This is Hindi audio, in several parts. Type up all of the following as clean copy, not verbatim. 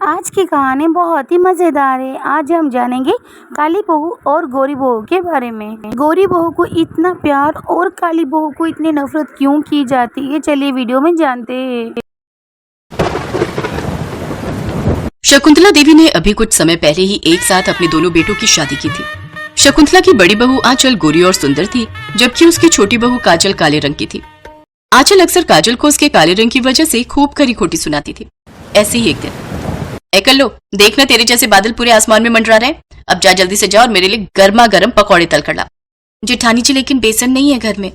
आज की कहानी बहुत ही मज़ेदार है। आज हम जानेंगे काली बहू और गोरी बहू के बारे में। गोरी बहू को इतना प्यार और काली बहू को इतनी नफरत क्यों की जाती है, चलिए वीडियो में जानते हैं। शकुंतला देवी ने अभी कुछ समय पहले ही एक साथ अपने दोनों बेटों की शादी की थी। शकुंतला की बड़ी बहू आंचल गोरी और सुंदर थी, जबकि उसकी छोटी बहू काजल काले रंग की थी। आंचल अक्सर काजल को उसके काले रंग की वजह से खूब खरी खोटी सुनाती थी। ऐसे ही एक दिन, कल्लो देखना, तेरे जैसे बादल पूरे आसमान में मंडरा रहे हैं। अब जा, जल्दी से जा और मेरे लिए गर्मा गर्म पकौड़े तल कर ला। जेठानी जी, लेकिन बेसन नहीं है घर में।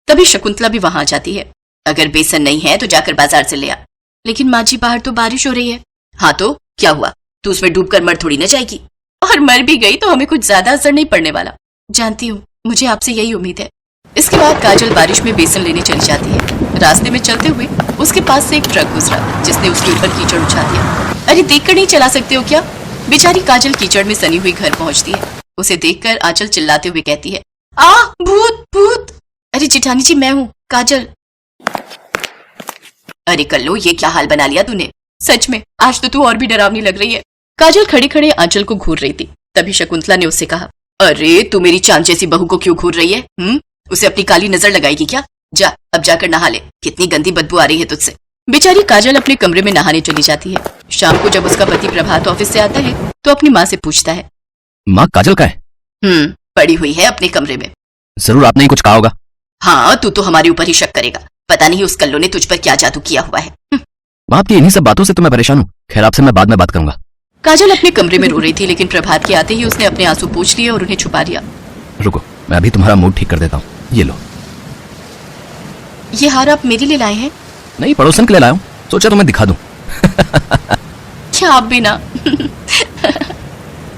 तभी शकुंतला भी वहां आ जाती है। अगर बेसन नहीं है तो जाकर बाजार से ले आ। लेकिन माँ जी, बाहर तो बारिश हो रही है। हाँ तो क्या हुआ, तू उसमें डूब कर मर थोड़ी न जाएगी, और मर भी गई तो हमें कुछ ज्यादा असर नहीं पड़ने वाला। जानती हूँ, मुझे आपसे यही उम्मीद है। इसके बाद काजल बारिश में बेसन लेने चली जाती है। रास्ते में चलते हुए उसके पास से एक ट्रक गुजरा, जिसने उसके ऊपर कीचड़ उछा दिया। अरे देखकर नहीं चला सकते हो क्या? बेचारी काजल कीचड़ में सनी हुई घर पहुंचती है। उसे देखकर आंचल चिल्लाते हुए कहती है, आ भूत भूत। अरे जेठानी जी, मैं हूँ काजल। अरे कल्लो, ये क्या हाल बना लिया तूने। सच में आज तो तू और भी डरावनी लग रही है। काजल खड़े खड़े आंचल को घूर रही थी। तभी शकुंतला ने उससे कहा, अरे तू मेरी चांद जैसी बहू को क्यों घूर रही है? उसे अपनी काली नजर लगाएगी क्या? जा, अब जाकर नहा ले, कितनी गंदी बदबू आ रही है तुझसे। बेचारी काजल अपने कमरे में नहाने चली जाती है। शाम को जब उसका पति प्रभात ऑफिस से आता है तो अपनी माँ से पूछता है, माँ काजल का है? पड़ी हुई है अपने कमरे में। जरूर आपने ही कुछ कहा होगा। हाँ, तू तो हमारे ऊपर ही शक करेगा। पता नहीं उस कल्लो ने तुझ पर क्या जादू किया हुआ है। माँ, आपकी इन्हीं सब बातों से तो मैं परेशान हूँ। खैर, आपसे मैं बाद में बात करूंगा। काजल अपने कमरे में रो रही थी, लेकिन प्रभात के आते ही उसने अपने आंसू पोंछ लिए और उन्हें छुपा लिया। रुको, मैं अभी तुम्हारा मूड ठीक कर देता हूँ। ये लो। ये हार आप मेरे लिए लाए हैं? नहीं, पड़ोसन के लिए लाया हूँ, सोचा तुम्हें दिखा दूं। क्या आप भी ना।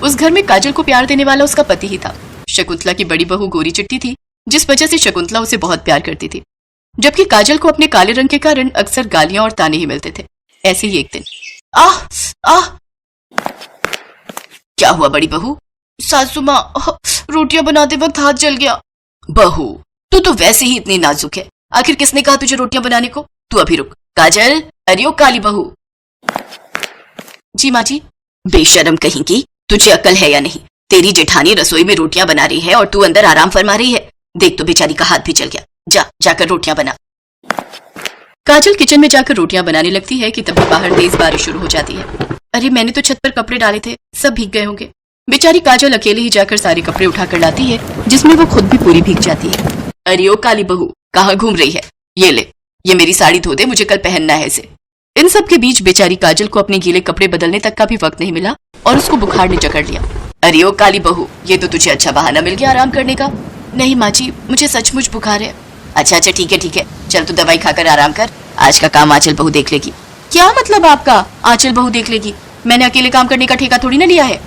उस घर में काजल को प्यार देने वाला उसका पति ही था। शकुंतला की बड़ी बहू गोरी चिट्टी थी, जिस वजह से शकुंतला उसे बहुत प्यार करती थी, जबकि काजल को अपने काले रंग के कारण अक्सर गालियां और ताने ही मिलते थे। ऐसे ही एक दिन, आह आह। क्या हुआ बड़ी बहू? सासू माँ, रोटियां बनाते वक्त हाथ जल गया। बहू, तू तो वैसे ही इतनी नाजुक है, आखिर किसने कहा तुझे रोटियां बनाने को? तू अभी रुक। काजल, अरे ओ काली बहू। जी माँ जी। बेशर्म कहीं की, तुझे अकल है या नहीं? तेरी जेठानी रसोई में रोटियां बना रही है और तू अंदर आराम फरमा रही है। देख तो बेचारी का हाथ भी जल गया। जा, जाकर रोटियां बना। काजल किचन में जाकर रोटियां बनाने लगती है कि तभी बाहर तेज बारिश शुरू हो जाती है। अरे मैंने तो छत पर कपड़े डाले थे, सब भीग गए होंगे। बेचारी काजल अकेले ही जाकर सारे कपड़े उठा कर लाती है, जिसमें वो खुद भी पूरी भीग जाती है। अरे ओ काली बहू, कहाँ घूम रही है? ये ले, ये मेरी साड़ी धो दे, मुझे कल पहनना है इसे। इन सब के बीच बेचारी काजल को अपने गीले कपड़े बदलने तक का भी वक्त नहीं मिला और उसको बुखार ने जकड़ लिया। अरे ओ काली बहू, ये तो तुझे अच्छा बहाना मिल गया आराम करने का। नहीं माँ जी, मुझे सचमुच बुखार है। अच्छा, ठीक है, चल तू दवाई खाकर आराम कर। आज का काम आंचल बहू देख लेगी। क्या मतलब आपका, आंचल बहू देख लेगी? मैंने अकेले काम करने का ठेका थोड़ी ना लिया है।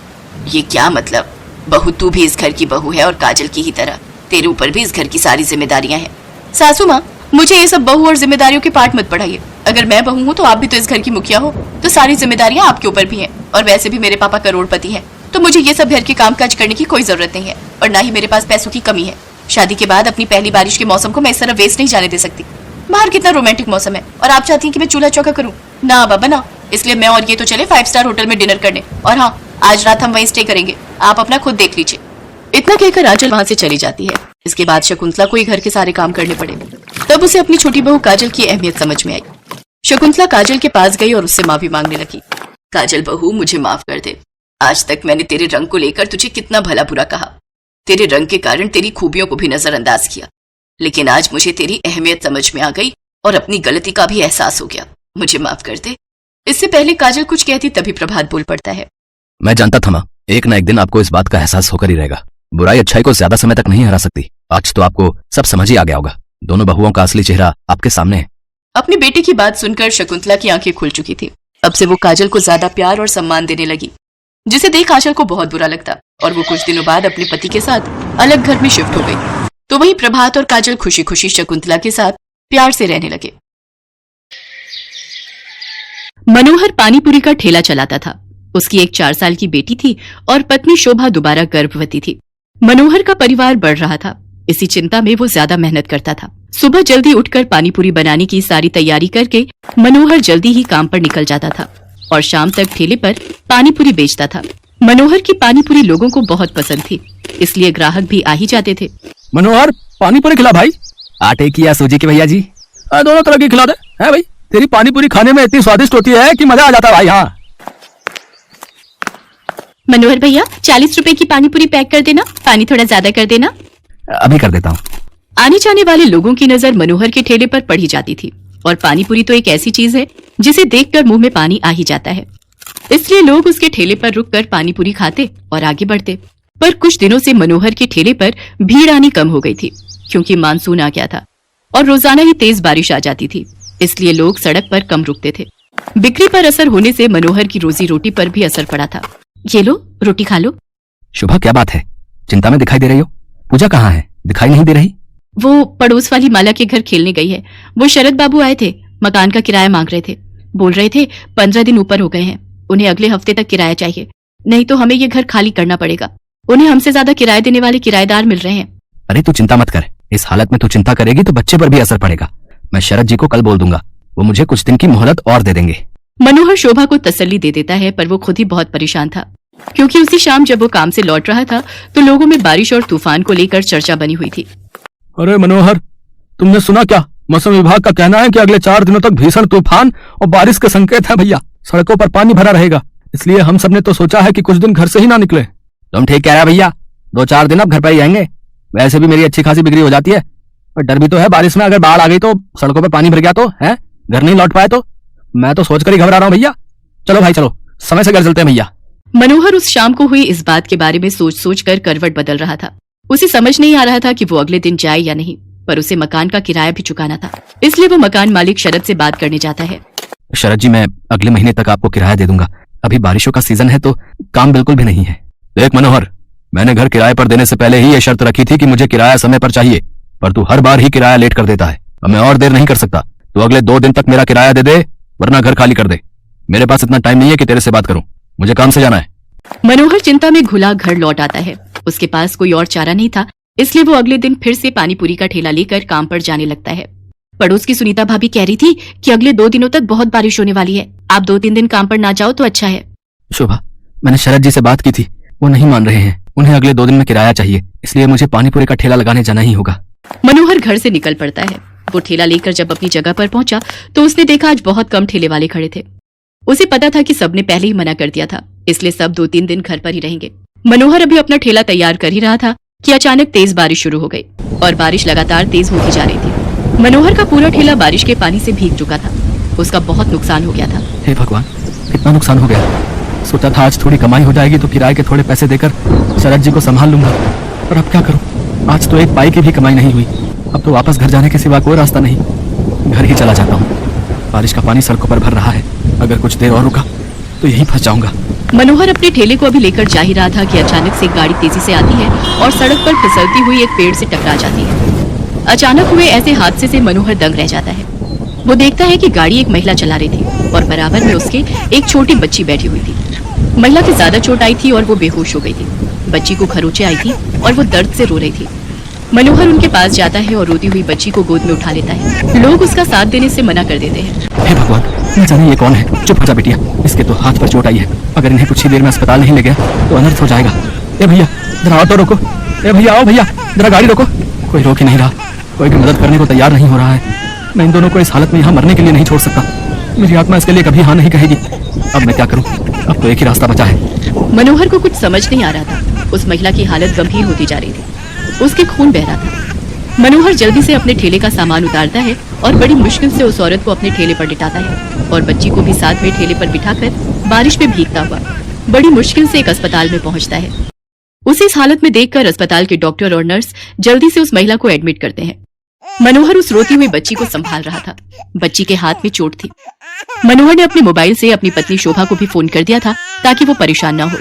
ये क्या मतलब? बहू, तू भी इस घर की बहू है और काजल की ही तरह तेरे ऊपर भी इस घर की सारी जिम्मेदारियां हैं। सासू माँ, मुझे ये सब बहू और जिम्मेदारियों के पाठ मत पढ़ाइए। अगर मैं बहू हूँ तो आप भी तो इस घर की मुखिया हो, तो सारी जिम्मेदारियां आपके ऊपर भी हैं। और वैसे भी मेरे पापा करोड़पति हैं, तो मुझे ये सब घर के कामकाज करने की कोई जरूरत नहीं है, और ना ही मेरे पास पैसों की कमी है। शादी के बाद अपनी पहली बारिश के मौसम को मैं इस तरह वेस्ट नहीं जाने दे सकती। बाहर कितना रोमांटिक मौसम है, और आप चाहती हैं कि मैं चूल्हा चौका करूं? ना बाबा ना। इसलिए मैं और ये तो चले 5 स्टार होटल में डिनर करने, और हाँ, आज रात हम वहीं स्टे करेंगे। आप अपना खुद देख लीजिए। इतना कहकर आंचल वहां से चली जाती है। इसके बाद शकुंतला को ही घर के सारे काम करने पड़े। तब उसे अपनी छोटी बहू काजल की अहमियत समझ में आई। शकुंतला काजल के पास गई और उससे माफी मांगने लगी। काजल बहू, मुझे माफ कर दे। आज तक मैंने तेरे रंग को लेकर तुझे कितना भला बुरा कहा, तेरे रंग के कारण तेरी खूबियों को भी नजरअंदाज किया, लेकिन आज मुझे तेरी अहमियत समझ में आ गई और अपनी गलती का भी एहसास हो गया। मुझे माफ कर दे। इससे पहले काजल कुछ कहती तभी प्रभात बोल पड़ता है, मैं जानता था माँ, एक ना एक दिन आपको इस बात का एहसास होकर ही रहेगा। बुराई अच्छाई को ज्यादा समय तक नहीं हरा सकती। आज तो आपको सब समझ ही आ गया होगा। दोनों बहुओं का असली चेहरा आपके सामने है। अपने बेटे की बात सुनकर शकुंतला की आंखें खुल चुकी थी। अब से वो काजल को ज्यादा प्यार और सम्मान देने लगी, जिसे देख आंचल को बहुत बुरा लगता, और वो कुछ दिनों बाद अपने पति के साथ अलग घर में शिफ्ट हो गई। तो वहीं प्रभात और काजल खुशी खुशी शकुंतला के साथ प्यार से रहने लगे। मनोहर पानीपुरी का ठेला चलाता था। उसकी एक 4 साल की बेटी थी और पत्नी शोभा दोबारा गर्भवती थी। मनोहर का परिवार बढ़ रहा था, इसी चिंता में वो ज्यादा मेहनत करता था। सुबह जल्दी उठकर पानीपुरी बनाने की सारी तैयारी करके मनोहर जल्दी ही काम पर निकल जाता था। और शाम तक ठेले पर पानी पूरी बेचता था। मनोहर की पानी पूरी लोगों को बहुत पसंद थी, इसलिए ग्राहक भी आ ही जाते थे। मनोहर पानी पूरी खिला भाई। आटे की या सूजी की भैया जी? दोनों तरह की खिला दे। है भाई, तेरी पानी पूरी खाने में इतनी स्वादिष्ट होती है कि मजा आ जाता है भाई। हाँ मनोहर भैया 40 रुपए की पानी पूरी पैक कर देना, पानी थोड़ा ज्यादा कर देना। अभी कर देता हूँ। आने जाने वाले लोगों की नजर मनोहर के ठेले पर पड़ी जाती थी और पानी पूरी तो एक ऐसी चीज है जिसे देखकर मुंह में पानी आ ही जाता है, इसलिए लोग उसके ठेले पर रुककर पानी पूरी खाते और आगे बढ़ते। पर कुछ दिनों से मनोहर के ठेले पर भीड़ आनी कम हो गई थी, क्योंकि मानसून आ गया था और रोजाना ही तेज बारिश आ जाती थी, इसलिए लोग सड़क पर कम रुकते थे। बिक्री पर असर होने से मनोहर की रोजी रोटी पर भी असर पड़ा था। ये लो, रोटी खा लो। शुभा क्या बात है, चिंता में दिखाई दे रही हो? पूजा कहाँ है, दिखाई नहीं दे रही? वो पड़ोस वाली माला के घर खेलने गई है। वो शरद बाबू आए थे, मकान का किराया मांग रहे थे। बोल रहे थे 15 दिन ऊपर हो गए हैं, उन्हें अगले हफ्ते तक किराया चाहिए, नहीं तो हमें ये घर खाली करना पड़ेगा। उन्हें हमसे ज्यादा किराया देने वाले किराएदार मिल रहे हैं। अरे तू चिंता मत कर, इस हालत में तू चिंता करेगी तो बच्चे पर भी असर पड़ेगा। मैं शरद जी को कल बोल दूंगा, वो मुझे कुछ दिन की मोहलत और दे देंगे। मनोहर शोभा को तसल्ली दे देता है, पर वो खुद ही बहुत परेशान था, क्योंकि उसी शाम जब वो काम से लौट रहा था तो लोगों में बारिश और तूफान को लेकर चर्चा बनी हुई थी। अरे मनोहर, तुमने सुना क्या? मौसम विभाग का कहना है कि अगले 4 दिनों तक भीषण तूफान और बारिश के संकेत हैं भैया। सड़कों पर पानी भरा रहेगा, इसलिए हम सबने तो सोचा है कि कुछ दिन घर से ही ना निकले। तुम ठीक कह रहे भैया, 2-4 दिन अब घर पर ही आएंगे। वैसे भी मेरी अच्छी खासी बिक्री हो जाती है, पर डर भी तो है बारिश में अगर बाढ़ आ गई तो, सड़कों पर पानी भर गया तो है, घर नहीं लौट पाए तो। मैं तो सोचकर ही घबरा रहा हूँ भैया। चलो भाई चलो, समय से घर चलते हैं भैया। मनोहर उस शाम को हुई इस बात के बारे में सोच सोच कर करवट बदल रहा था। उसे समझ नहीं आ रहा था कि वो अगले दिन जाए या नहीं, पर उसे मकान का किराया भी चुकाना था, इसलिए वो मकान मालिक शरद से बात करने जाता है। शरद जी, मैं अगले महीने तक आपको किराया दे दूंगा। अभी बारिशों का सीजन है तो काम बिल्कुल भी नहीं है। देख मनोहर, मैंने घर किराए पर देने से पहले ही ये शर्त रखी थी कि मुझे किराया समय पर चाहिए, पर तू हर बार ही किराया लेट कर देता है। अब मैं और देर नहीं कर सकता। तू अगले 2 दिन तक मेरा किराया दे दे, वरना घर खाली कर दे। मेरे पास इतना टाइम नहीं है कि तेरे से बात करूं, मुझे काम से जाना है। मनोहर चिंता में घुला घर लौट आता है। उसके पास कोई और चारा नहीं था, इसलिए वो अगले दिन फिर से पानी पूरी का ठेला लेकर काम पर जाने लगता है। पड़ोस की सुनीता भाभी कह रही थी कि अगले 2 दिनों तक बहुत बारिश होने वाली है, आप 2-3 दिन काम पर ना जाओ तो अच्छा है। शोभा, मैंने शरद जी से बात की थी, वो नहीं मान रहे हैं। उन्हें अगले 2 दिन में किराया चाहिए, इसलिए मुझे पानी पूरी का ठेला लगाने जाना ही होगा। मनोहर घर से निकल पड़ता है। वो ठेला लेकर जब अपनी जगह पर पहुंचा तो उसने देखा आज बहुत कम ठेले वाले खड़े थे। उसे पता था कि सबने पहले ही मना कर दिया था, इसलिए सब 2-3 दिन घर पर ही रहेंगे। मनोहर अभी अपना ठेला तैयार कर ही रहा था कि अचानक तेज बारिश शुरू हो गई और बारिश लगातार तेज होती जा रही थी। मनोहर का पूरा ठेला बारिश के पानी से भीग चुका था। उसका बहुत नुकसान हो गया था। हे भगवान, कितना नुकसान हो गया। सोचा था आज थोड़ी कमाई हो जाएगी तो किराए के थोड़े पैसे देकर शरद जी को संभाल लूंगा, पर अब क्या करूं? आज तो 1 पाई की भी कमाई नहीं हुई। अब तो वापस घर जाने के सिवा कोई रास्ता नहीं। घर ही चला जाता हूँ। बारिश का पानी सड़कों पर भर रहा है, अगर कुछ देर और रुका तो यहीं फंस जाऊंगा। मनोहर अपने ठेले को अभी लेकर जा ही रहा था कि अचानक से एक गाड़ी तेजी से आती है और सड़क पर फिसलती हुई एक पेड़ से टकरा जाती है। अचानक हुए ऐसे हादसे से मनोहर दंग रह जाता है। वो देखता है कि गाड़ी एक महिला चला रही थी और बराबर में उसके एक छोटी बच्ची बैठी हुई थी। महिला की ज्यादा चोट आई थी और वो बेहोश हो गई थी। बच्ची को खरोंचे आई थी और वो दर्द से रो रही थी। मनोहर उनके पास जाता है और रोती हुई बच्ची को गोद में उठा लेता है। लोग उसका साथ देने से मना कर देते हैं। हे भगवान, न जाने ये कौन है। चुप हो जा बिटिया, इसके तो हाथ पर चोट आई है। अगर इन्हें कुछ ही देर में अस्पताल नहीं ले गया तो अनर्थ हो जाएगा। ए भैया, जरा ऑटो रोको। ए भैया, आओ भैया, जरा गाड़ी रोको। कोई रोक ही नहीं रहा, कोई भी मदद करने को तैयार नहीं हो रहा है। मैं इन दोनों को इस हालत में यहाँ मरने के लिए नहीं छोड़ सकता। मेरी आत्मा इसके लिए कभी हाँ नहीं कहेगी। अब मैं क्या करूँ? अब तो एक ही रास्ता बचा है। मनोहर को कुछ समझ नहीं आ रहा था। उस महिला की हालत गंभीर होती जा रही थी, उसके खून बह रहा था। मनोहर जल्दी से अपने ठेले का सामान उतारता है और बड़ी मुश्किल से उस औरत को अपने ठेले पर लिटाता है और बच्ची को भी साथ में ठेले पर बिठाकर बारिश में भीगता हुआ बड़ी मुश्किल से एक अस्पताल में पहुंचता है। उसे इस हालत में देखकर अस्पताल के डॉक्टर और नर्स जल्दी से उस महिला को एडमिट करते हैं। मनोहर उस रोती हुई बच्ची को संभाल रहा था। बच्ची के हाथ में चोट थी। मनोहर ने अपने मोबाइल से अपनी पत्नी शोभा को भी फोन कर दिया था ताकि वो परेशान न हो।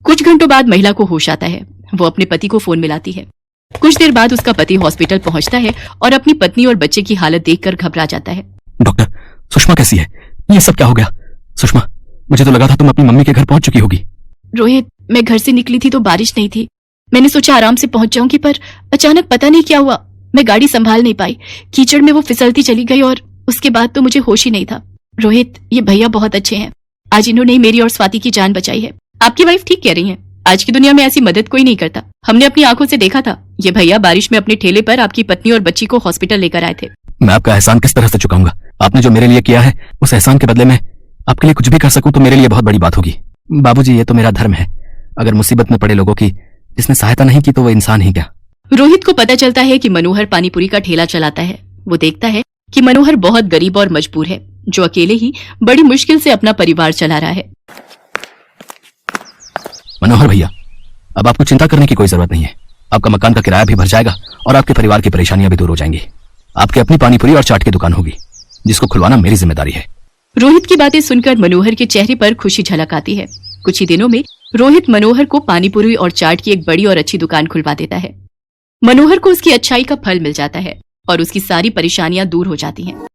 कुछ घंटों बाद महिला को होश आता है। वो अपने पति को फोन मिलाती है। कुछ देर बाद उसका पति हॉस्पिटल पहुंचता है और अपनी पत्नी और बच्चे की हालत देखकर घबरा जाता है। डॉक्टर, सुषमा कैसी है? ये सब क्या हो गया? सुषमा, मुझे तो लगा था तुम अपनी मम्मी के घर पहुंच चुकी होगी। रोहित, मैं घर से निकली थी तो बारिश नहीं थी। मैंने सोचा आराम से पहुंच जाऊंगी, पर अचानक पता नहीं क्या हुआ, मैं गाड़ी संभाल नहीं पाई। कीचड़ में वो फिसलती चली गई और उसके बाद तो मुझे होश ही नहीं था। रोहित, ये भैया बहुत अच्छे हैं, आज इन्होंने ही मेरी और स्वाति की जान बचाई है। आपकी वाइफ ठीक कह रही है, आज की दुनिया में ऐसी मदद कोई नहीं करता। हमने अपनी आंखों से देखा था, ये भैया बारिश में अपने ठेले पर आपकी पत्नी और बच्ची को हॉस्पिटल लेकर आए थे। मैं आपका एहसान किस तरह से चुकाऊंगा? आपने जो मेरे लिए किया है, उस एहसान के बदले में आपके लिए कुछ भी कर सकूं तो मेरे लिए बहुत बड़ी बात होगी। बाबूजी, ये तो मेरा धर्म है। अगर मुसीबत में पड़े लोगों की जिसने सहायता नहीं की तो वो इंसान ही क्या। रोहित को पता चलता है कि मनोहर पानीपुरी का ठेला चलाता है। वो देखता है कि मनोहर बहुत गरीब और मजबूर है, जो अकेले ही बड़ी मुश्किल से अपना परिवार चला रहा है। मनोहर भैया, अब आपको चिंता करने की कोई जरूरत नहीं है। आपका मकान का किराया भी भर जाएगा और आपके परिवार की परेशानियां भी दूर हो जाएंगी। आपकी अपनी पानीपुरी और चाट की दुकान होगी, जिसको खुलवाना मेरी जिम्मेदारी है। रोहित की बातें सुनकर मनोहर के चेहरे पर खुशी झलक आती है। कुछ ही दिनों में रोहित मनोहर को पानीपुरी और चाट की एक बड़ी और अच्छी दुकान खुलवा देता है। मनोहर को उसकी अच्छाई का फल मिल जाता है और उसकी सारी परेशानियां दूर हो जाती हैं।